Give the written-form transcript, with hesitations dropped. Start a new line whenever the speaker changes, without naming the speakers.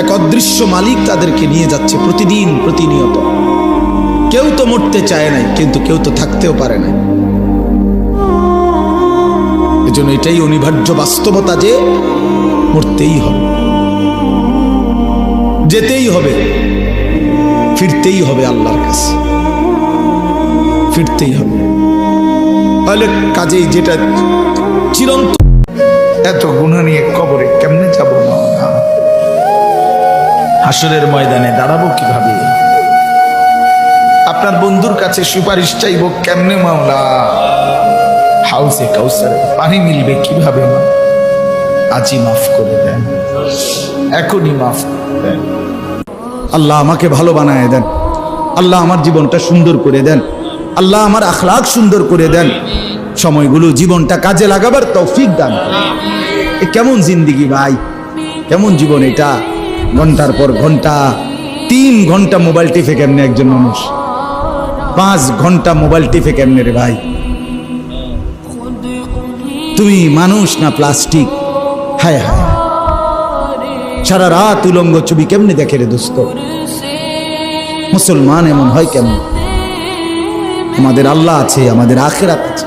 এক অদৃশ্য মালিক তাদেরকে নিয়ে যাচ্ছে প্রতিদিন প্রতিনিয়ত। কেউ তো মরতে চায় নাই, কিন্তু কেউ তো থাকতেও পারে না। এজন্য এটাই অনিবার্য বাস্তবতা যে মরতেই হবে, যেতেই হবে, ফিরতেই হবে আল্লাহর কাছে, ফিরতেই হবে। তাহলে কাজেই যেটা চিরন্তন, এত গুনাহ নিয়ে কবরে কেমনে যাব না, হাসরের ময়দানে দাঁড়াবো কিভাবে, আপনার বন্ধুর কাছে সুপারিশ চাইব কেমনে মাওলা, হাউসে কাউসারে পানি মিলবে কিভাবে, আজই মাফ করে দেন, এখনই মাফ করে দেন। আল্লাহ আমাকে ভালো বানায় দেন, আল্লাহ আমার জীবনটা সুন্দর করে দেন, আল্লাহ আমার আখলাক সুন্দর করে দেন, সময়গুলো জীবনটা কাজে লাগাবার তৌফিক দান। এ কেমন জিন্দিগি ভাই, কেমন জীবন এটা, ঘন্টার পর ঘন্টা, 3 ঘন্টা মোবাইল টিপে কেমনে একজন মানুষ, 5 ঘন্টা মোবাইল টিপে কেমনে রে ভাই, তুমি মানুষ না প্লাস্টিক? হায় হায়, সারা রাত উলঙ্গ ছবি কেমনে দেখে রে দোস্ত, মুসলমান এমন হয় কেমন? আমাদের আল্লাহ আছে, আমাদের আখিরাত আছে।